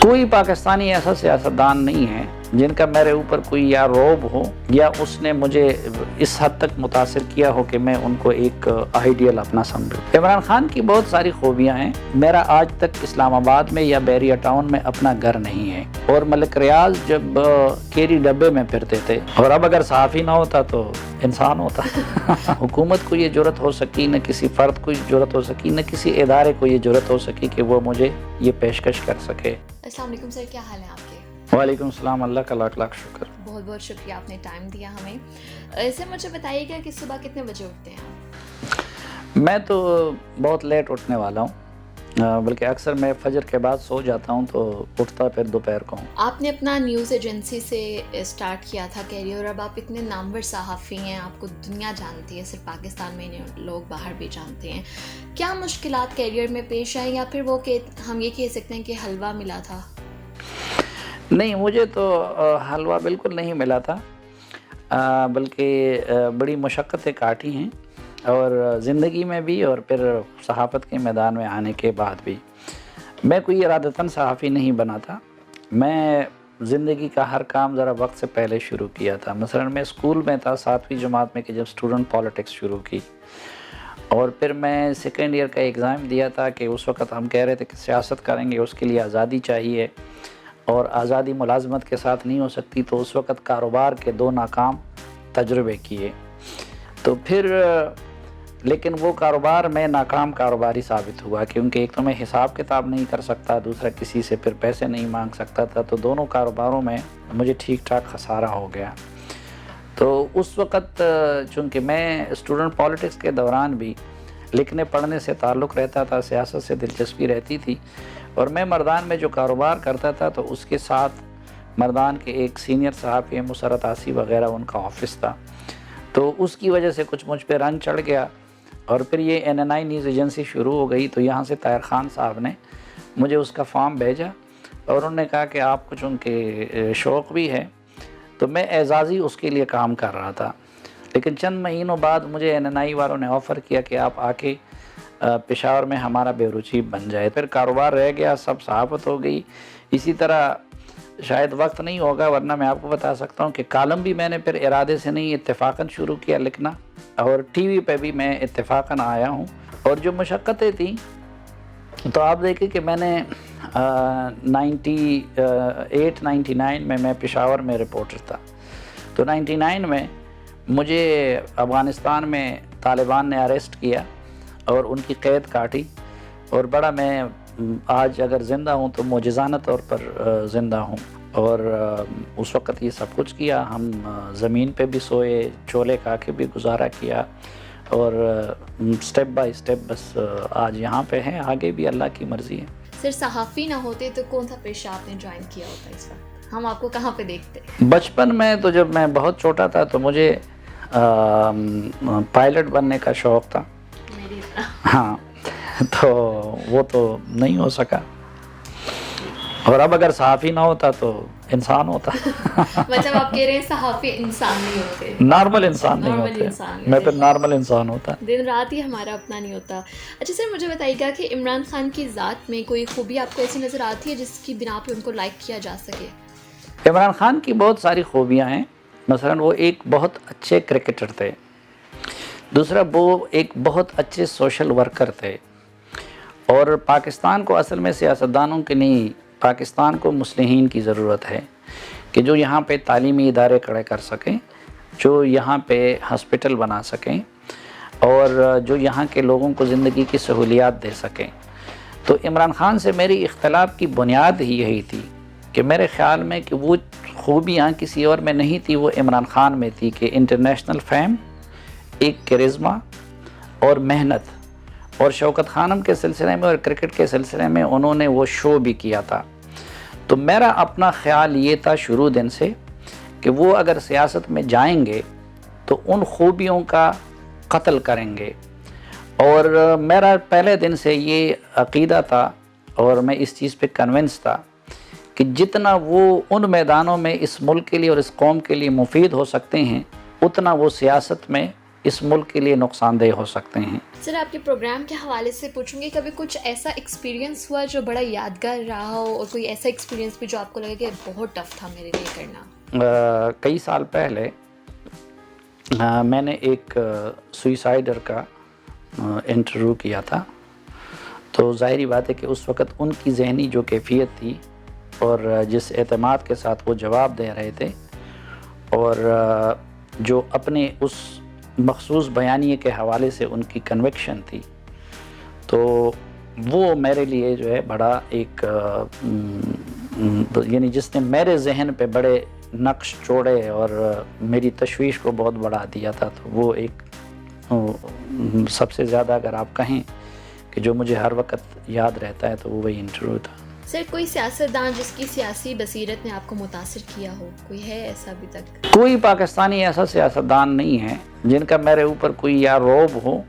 کوئی پاکستانی ایسا سیاستدان نہیں ہے جن کا میرے اوپر کوئی یا رعب ہو یا اس نے مجھے اس حد تک متاثر کیا ہو کہ میں ان کو ایک آئیڈیل اپنا سمجھوں۔ عمران خان کی بہت ساری خوبیاں ہیں۔ میرا آج تک اسلام آباد میں یا بیریا ٹاؤن میں اپنا گھر نہیں ہے، اور ملک ریاض جب کیری ڈبے میں پھرتے تھے، اور اب اگر صحافی نہ ہوتا تو انسان ہوتا۔ حکومت کو یہ جرأت ہو سکی، نہ کسی فرد کو یہ جرأت ہو سکی، نہ کسی ادارے کو یہ جرأت ہو سکی کہ وہ مجھے یہ پیشکش کر سکے۔ السلام علیکم سر، کیا حال ہے آپ کے؟ وعلیکم السلام، اللہ کا لاکھ لاکھ شکر۔ بہت بہت شکریہ، آپ نے ٹائم دیا ہمیں۔ ایسے مجھے بتائیے گا کہ صبح کتنے بجے اٹھتے ہیں آپ؟ میں تو بہت لیٹ اٹھنے والا ہوں، بلکہ اکثر میں فجر کے بعد سو جاتا ہوں تو اٹھتا پھر دوپہر کو ہوں۔ آپ نے اپنا نیوز ایجنسی سے اسٹارٹ کیا تھا کیریئر، اب آپ اتنے نامور صحافی ہیں، آپ کو دنیا جانتی ہے، صرف پاکستان میں نہیں، لوگ باہر بھی جانتے ہیں۔ کیا مشکلات کیریئر میں پیش آئیں، یا پھر وہ کہ ہم یہ کہہ سکتے ہیں کہ حلوہ ملا تھا؟ نہیں، مجھے تو حلوہ بالکل نہیں ملا تھا، بلکہ بڑی مشقتیں کاٹی ہیں، اور زندگی میں بھی اور پھر صحافت کے میدان میں آنے کے بعد بھی۔ میں کوئی ارادتاً صحافی نہیں بنا تھا، میں زندگی کا ہر کام ذرا وقت سے پہلے شروع کیا تھا۔ مثلا میں اسکول میں تھا 7ویں جماعت میں کہ جب اسٹوڈنٹ پالیٹکس شروع کی، اور پھر میں سیکنڈ ایئر کا ایگزام دیا تھا کہ اس وقت ہم کہہ رہے تھے کہ سیاست کریں گے، اس کے لیے آزادی چاہیے، اور آزادی ملازمت کے ساتھ نہیں ہو سکتی، تو اس وقت کاروبار کے 2 ناکام تجربے کیے، تو پھر لیکن وہ کاروبار میں ناکام کاروباری ثابت ہوا، کیونکہ ایک تو میں حساب کتاب نہیں کر سکتا، دوسرا کسی سے پھر پیسے نہیں مانگ سکتا تھا، تو دونوں کاروباروں میں مجھے ٹھیک ٹھاک خسارہ ہو گیا۔ تو اس وقت چونکہ میں اسٹوڈنٹ پالیٹکس کے دوران بھی لکھنے پڑھنے سے تعلق رہتا تھا، سیاست سے دلچسپی رہتی تھی، اور میں مردان میں جو کاروبار کرتا تھا تو اس کے ساتھ مردان کے ایک سینئر صحافی مسرت آسی وغیرہ ان کا آفس تھا، تو اس کی وجہ سے کچھ مجھ پہ رنگ چڑھ گیا، اور پھر یہ NNI نیوز ایجنسی شروع ہو گئی، تو یہاں سے طاہر خان صاحب نے مجھے اس کا فارم بھیجا، اور انہوں نے کہا کہ آپ کو چونکہ شوق بھی ہے، تو میں اعزازی اس کے لیے کام کر رہا تھا، لیکن چند مہینوں بعد مجھے NNI والوں نے آفر کیا کہ آپ آ کے پشاور میں ہمارا بیورو چیف بن جائے۔ پھر کاروبار رہ گیا، سب صحافت ہو گئی۔ اسی طرح شاید وقت نہیں ہوگا، ورنہ میں آپ کو بتا سکتا ہوں کہ کالم بھی میں نے پھر ارادے سے نہیں، اتفاقاً شروع کیا لکھنا، اور ٹی وی پہ بھی میں اتفاقاً آیا ہوں۔ اور جو مشقتیں تھیں تو آپ دیکھیں کہ میں نے 98-99 میں پشاور میں رپورٹر تھا، تو 99 میں مجھے افغانستان میں طالبان نے اریسٹ کیا اور ان کی قید کاٹی، اور بڑا میں آج اگر زندہ ہوں تو معجزانہ طور پر زندہ ہوں، اور اس وقت یہ سب کچھ کیا، ہم زمین پہ بھی سوئے، چولے کھا کے بھی گزارا کیا، اور سٹیپ بائی سٹیپ بس آج یہاں پہ ہیں، آگے بھی اللہ کی مرضی ہے۔ سر صحافی نہ ہوتے تو کون سا پیشہ آپ نے جوائن کیا ہوتا اس وقت؟ ہم آپ کو کہاں پہ دیکھتے؟ بچپن میں تو جب میں بہت چھوٹا تھا تو مجھے پائلٹ بننے کا شوق تھا، میری طرح۔ ہاں، تو وہ تو نہیں ہو سکا، اور اب اگر صحافی نہ ہوتا تو انسان ہوتا۔ مطلب آپ کہہ رہے ہیں صحافی انسان نہیں ہوتے، نارمل انسان نہیں ہوتے، میں پھر نارمل انسان ہوتا۔ دن رات ہی ہمارا اپنا نہیں ہوتا۔ اچھا سر، مجھے بتائیے گا کہ عمران خان کی ذات میں کوئی خوبی آپ کو ایسی نظر آتی ہے جس کی بنا پہ ان کو لائک کیا جا سکے؟ عمران خان کی بہت ساری خوبیاں ہیں، مثلا وہ ایک بہت اچھے کرکٹر تھے، دوسرا وہ ایک بہت اچھے سوشل ورکر تھے، اور پاکستان کو اصل میں سیاستدانوں کے نہیں، پاکستان کو مصلحین کی ضرورت ہے کہ جو یہاں پہ تعلیمی ادارے کھڑے کر سکیں، جو یہاں پہ ہاسپٹل بنا سکیں، اور جو یہاں کے لوگوں کو زندگی کی سہولیات دے سکیں۔ تو عمران خان سے میری اختلاف کی بنیاد ہی یہی تھی کہ میرے خیال میں کہ وہ خوبیاں کسی اور میں نہیں تھی، وہ عمران خان میں تھی، کہ انٹرنیشنل فیم، ایک کرزما اور محنت، اور شوکت خانم کے سلسلے میں اور کرکٹ کے سلسلے میں انہوں نے وہ شو بھی کیا تھا۔ تو میرا اپنا خیال یہ تھا شروع دن سے کہ وہ اگر سیاست میں جائیں گے تو ان خوبیوں کا قتل کریں گے، اور میرا پہلے دن سے یہ عقیدہ تھا، اور میں اس چیز پہ کنونس تھا کہ جتنا وہ ان میدانوں میں اس ملک کے لیے اور اس قوم کے لیے مفید ہو سکتے ہیں، اتنا وہ سیاست میں اس ملک کے لیے نقصان دہ ہو سکتے ہیں۔ سر آپ کے پروگرام کے حوالے سے پوچھوں گی کبھی کچھ ایسا ایکسپیرینس ہوا جو بڑا یادگار رہا ہو اور کوئی ایسا ایکسپیرینس بھی جو آپ کو لگے کہ بہت ٹف تھا میرے لیے کرنا؟ کئی سال پہلے میں نے ایک سوئسائڈر کا انٹرویو کیا تھا، تو ظاہری بات ہے کہ اس وقت ان کی ذہنی جو کیفیت تھی اور جس اعتماد کے ساتھ وہ جواب دے رہے تھے اور جو اپنے اس مخصوص بیانیے کے حوالے سے ان کی کنوکشن تھی، تو وہ میرے لیے جو ہے بڑا ایک یعنی جس نے میرے ذہن پہ بڑے نقش چھوڑے اور میری تشویش کو بہت بڑھا دیا تھا، تو وہ ایک سب سے زیادہ اگر آپ کہیں کہ جو مجھے ہر وقت یاد رہتا ہے تو وہ وہی انٹرویو تھا۔ سر کوئی سیاستدان جس کی سیاسی بصیرت نے آپ کو متاثر کیا ہو، کوئی ہے ایسا ابھی تک؟ کوئی پاکستانی ایسا سیاستدان نہیں ہے جن کا میرے اوپر کوئی یا رعب ہو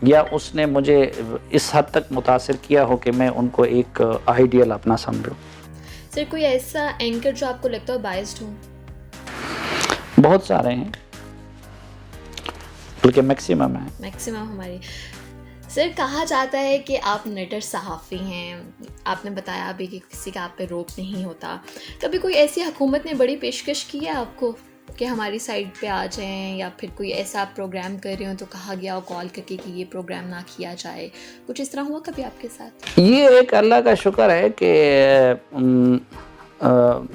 یا اس نے مجھے اس حد تک متاثر کیا ہو کہ میں ان کو ایک آئیڈیل اپنا سمجھوں۔ سر کوئی ایسا اینکر جو آپ کو لگتا ہو بائسڈ ہوں؟ بہت سارے ہیں، بلکہ میکسیمم ہیں۔ میکسیمم ہماری۔ سر کہا جاتا ہے کہ آپ نڈر صحافی ہیں، آپ نے بتایا ابھی کہ کسی کا آپ پہ روپ نہیں ہوتا، کبھی کوئی ایسی حکومت نے بڑی پیشکش کی ہے آپ کو کہ ہماری سائڈ پہ آ جائیں، یا پھر کوئی ایسا آپ پروگرام کر رہے ہوں تو کہا گیا ہو کال کر کے کہ یہ پروگرام نہ کیا جائے، کچھ اس طرح ہوا کبھی آپ کے ساتھ؟ یہ ایک اللہ کا شکر ہے کہ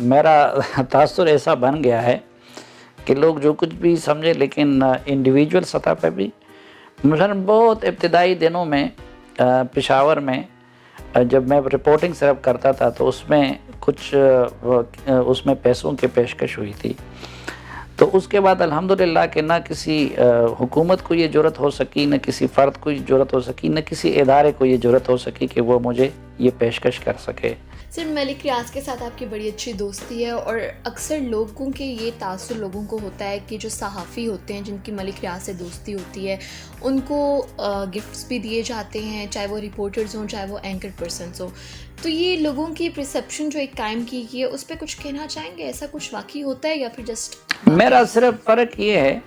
میرا تاثر ایسا بن گیا ہے کہ لوگ جو کچھ بھی سمجھے، لیکن انڈیویجول سطح پہ بھی مثلاً بہت ابتدائی دنوں میں پشاور میں جب میں رپورٹنگ صرف کرتا تھا تو اس میں کچھ اس میں پیسوں کی پیشکش ہوئی تھی، تو اس کے بعد الحمدللہ کہ نہ کسی حکومت کو یہ جرت ہو سکی، نہ کسی فرد کو یہ جرت ہو سکی، نہ کسی ادارے کو یہ جرت ہو سکی کہ وہ مجھے یہ پیشکش کر سکے۔ سر ملک ریاض کے ساتھ آپ کی بڑی اچھی دوستی ہے، اور اکثر لوگوں کے یہ تاثر لوگوں کو ہوتا ہے کہ جو صحافی ہوتے ہیں جن کی ملک ریاض سے دوستی ہوتی ہے ان کو گفٹس بھی دیے جاتے ہیں، چاہے وہ رپورٹرز ہوں چاہے وہ اینکر پرسنز ہوں، تو یہ لوگوں کی پرسیپشن جو ایک قائم کی گئی ہے اس پہ کچھ کہنا چاہیں گے؟ ایسا کچھ واقعی ہوتا ہے یا پھر جسٹ؟ میرا صرف فرق یہ ہے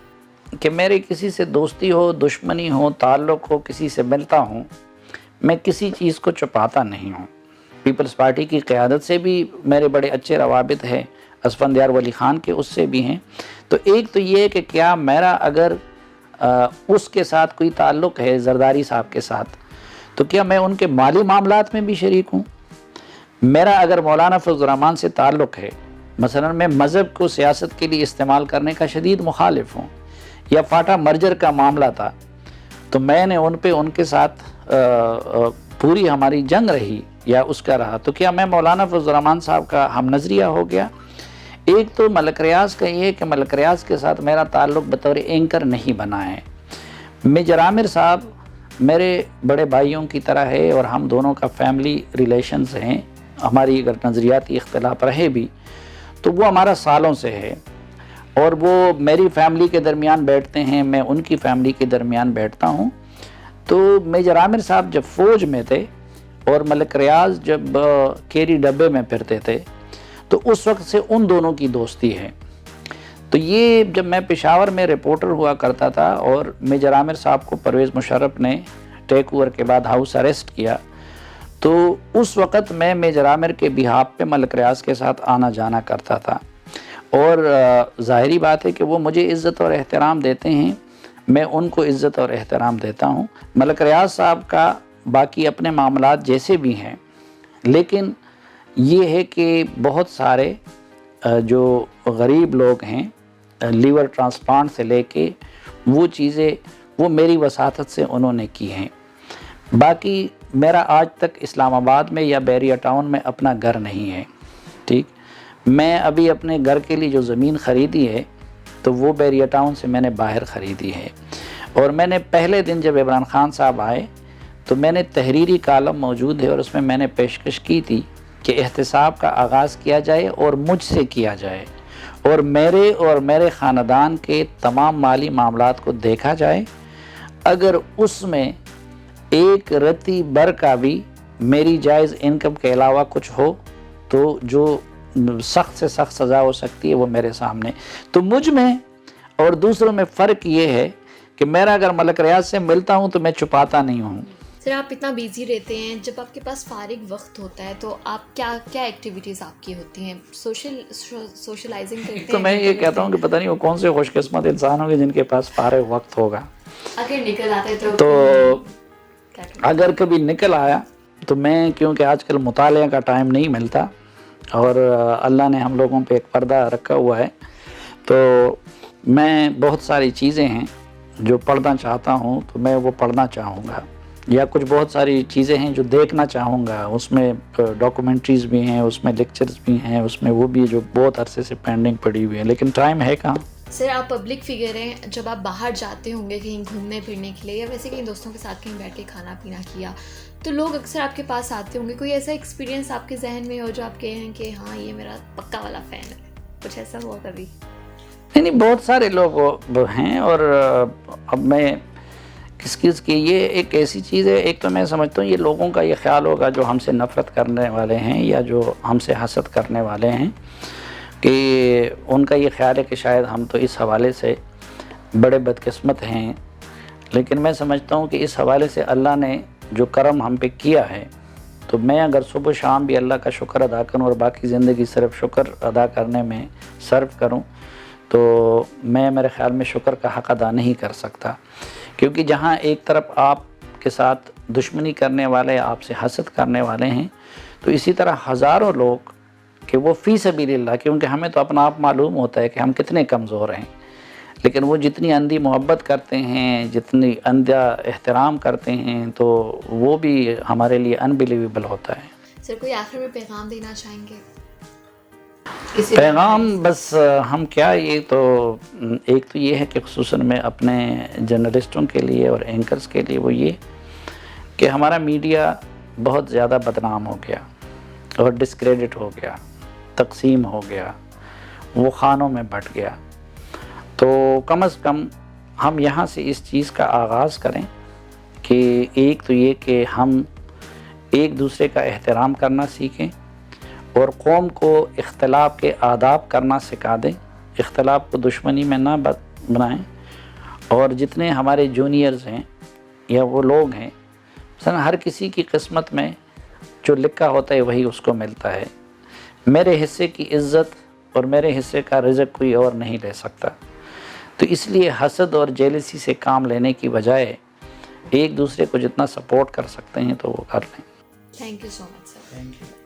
کہ میری کسی سے دوستی ہو، دشمنی ہو، تعلق ہو، کسی سے ملتا ہوں، میں کسی چیز کو چھپاتا نہیں ہوں۔ پیپلز پارٹی کی قیادت سے بھی میرے بڑے اچھے روابط ہیں، اسفندیار ولی خان کے اس سے بھی ہیں، تو ایک تو یہ ہے کہ کیا میرا اگر اس کے ساتھ کوئی تعلق ہے، زرداری صاحب کے ساتھ، تو کیا میں ان کے مالی معاملات میں بھی شریک ہوں؟ میرا اگر مولانا فضل الرحمان سے تعلق ہے، مثلا میں مذہب کو سیاست کے لیے استعمال کرنے کا شدید مخالف ہوں، یا فاٹا مرجر کا معاملہ تھا تو میں نے ان پہ ان کے ساتھ پوری ہماری جنگ رہی یا اس کا رہا، تو کیا میں مولانا فضل الرحمان صاحب کا ہم نظریہ ہو گیا؟ ایک تو ملک ریاض کا یہ ہے کہ ملک ریاض کے ساتھ میرا تعلق بطور اینکر نہیں بنا ہے۔ میجر عامر صاحب میرے بڑے بھائیوں کی طرح ہے اور ہم دونوں کا فیملی ریلیشنز ہیں، ہماری اگر نظریاتی اختلاف رہے بھی تو وہ ہمارا سالوں سے ہے، اور وہ میری فیملی کے درمیان بیٹھتے ہیں، میں ان کی فیملی کے درمیان بیٹھتا ہوں۔ تو میجر عامر صاحب جب فوج میں تھے اور ملک ریاض جب کیری ڈبے میں پھرتے تھے تو اس وقت سے ان دونوں کی دوستی ہے۔ تو یہ جب میں پشاور میں رپورٹر ہوا کرتا تھا اور میجر عامر صاحب کو پرویز مشرف نے ٹیک اوور کے بعد ہاؤس اریسٹ کیا، تو اس وقت میں میجر عامر کے بہاف پہ ملک ریاض کے ساتھ آنا جانا کرتا تھا، اور ظاہری بات ہے کہ وہ مجھے عزت اور احترام دیتے ہیں، میں ان کو عزت اور احترام دیتا ہوں۔ ملک ریاض صاحب کا باقی اپنے معاملات جیسے بھی ہیں، لیکن یہ ہے کہ بہت سارے جو غریب لوگ ہیں، لیور ٹرانسپلانٹ سے لے کے وہ چیزیں وہ میری وساطت سے انہوں نے کی ہیں۔ باقی میرا آج تک اسلام آباد میں یا بیریا ٹاؤن میں اپنا گھر نہیں ہے، ٹھیک؟ میں ابھی اپنے گھر کے لیے جو زمین خریدی ہے تو وہ بیریا ٹاؤن سے میں نے باہر خریدی ہے، اور میں نے پہلے دن جب عمران خان صاحب آئے تو میں نے تحریری کالم موجود ہے اور اس میں میں نے پیشکش کی تھی کہ احتساب کا آغاز کیا جائے اور مجھ سے کیا جائے، اور میرے خاندان کے تمام مالی معاملات کو دیکھا جائے، اگر اس میں ایک رتی بر کا بھی میری جائز انکم کے علاوہ کچھ ہو تو جو سخت سے سخت سزا ہو سکتی ہے وہ میرے سامنے۔ تو مجھ میں اور دوسروں میں فرق یہ ہے کہ میرا اگر ملک ریاض سے ملتا ہوں تو میں چھپاتا نہیں ہوں. سر آپ اتنا بیزی رہتے ہیں, جب آپ کے پاس فارغ وقت ہوتا ہے تو آپ کیا ایکٹیویٹیز آپ کی ہوتی ہیں؟ سوشلائزنگ کرتے ہیں؟ تو میں یہ کہتا ہوں کہ پتہ نہیں وہ کون سے خوش قسمت انسان ہوں گے جن کے پاس فارغ وقت ہوگا. اگر نکل آتے تو اگر کبھی نکل آیا تو میں, کیونکہ آج کل مطالعے کا ٹائم نہیں ملتا اور اللہ نے ہم لوگوں پہ ایک پردہ رکھا ہوا ہے, تو میں بہت ساری چیزیں ہیں جو پڑھنا چاہتا ہوں تو میں وہ پڑھنا چاہوں گا, یا کچھ بہت ساری چیزیں ہیں جو دیکھنا چاہوں گا. اس میں ڈاکومنٹریز بھی ہیں, اس میں لیکچرز بھی ہیں, اس میں وہ بھی جو بہت عرصے سے پینڈنگ پڑی ہوئی ہیں, لیکن ٹائم ہے کہاں. سر آپ پبلک فگر ہیں, جب آپ باہر جاتے ہوں گے کہیں گھومنے پھرنے کے لیے یا ویسے کہیں دوستوں کے ساتھ کہیں بیٹھ کے کھانا پینا کیا, تو لوگ اکثر آپ کے پاس آتے ہوں گے. کوئی ایسا ایکسپیرینس آپ کے ذہن میں ہو جو آپ کہیں کہ ہاں یہ میرا پکا والا فین ہے, کچھ ایسا ہوا کبھی؟ نہیں, بہت سارے لوگ ہیں. اور اب میں کس کی, یہ ایک ایسی چیز ہے, ایک تو میں سمجھتا ہوں یہ لوگوں کا یہ خیال ہوگا جو ہم سے نفرت کرنے والے ہیں یا جو ہم سے حسد کرنے والے ہیں, کہ ان کا یہ خیال ہے کہ شاید ہم تو اس حوالے سے بڑے بدقسمت ہیں. لیکن میں سمجھتا ہوں کہ اس حوالے سے اللہ نے جو کرم ہم پہ کیا ہے, تو میں اگر صبح شام بھی اللہ کا شکر ادا کروں اور باقی زندگی صرف شکر ادا کرنے میں صرف کروں, تو میں میرے خیال میں شکر کا حق ادا نہیں کر سکتا. کیونکہ جہاں ایک طرف آپ کے ساتھ دشمنی کرنے والے, آپ سے حسد کرنے والے ہیں, تو اسی طرح ہزاروں لوگ کہ وہ فی سبیل اللہ, کیونکہ ہمیں تو اپنا آپ معلوم ہوتا ہے کہ ہم کتنے کمزور ہیں, لیکن وہ جتنی اندھی محبت کرتے ہیں, جتنی اندھا احترام کرتے ہیں, تو وہ بھی ہمارے لیے انبلیویبل ہوتا ہے. سر کوئی آخر میں پیغام دینا چاہیں گے؟ پیغام بس ہم کیا, یہ تو ایک تو یہ ہے کہ خصوصاً میں اپنے جرنلسٹوں کے لیے اور اینکرز کے لیے وہ یہ کہ ہمارا میڈیا بہت زیادہ بدنام ہو گیا اور ڈسکریڈٹ ہو گیا, تقسیم ہو گیا, وہ خانوں میں بٹ گیا. تو کم از کم ہم یہاں سے اس چیز کا آغاز کریں کہ ایک تو یہ کہ ہم ایک دوسرے کا احترام کرنا سیکھیں اور قوم کو اختلاف کے آداب کرنا سکھا دیں, اختلاف کو دشمنی میں نہ بنائیں. اور جتنے ہمارے جونیئرز ہیں یا وہ لوگ ہیں, مثلا ہر کسی کی قسمت میں جو لکھا ہوتا ہے وہی اس کو ملتا ہے. میرے حصے کی عزت اور میرے حصے کا رزق کوئی اور نہیں لے سکتا. تو اس لیے حسد اور جیلسی سے کام لینے کی بجائے ایک دوسرے کو جتنا سپورٹ کر سکتے ہیں تو وہ کر لیں. Thank you so much sir. Thank you.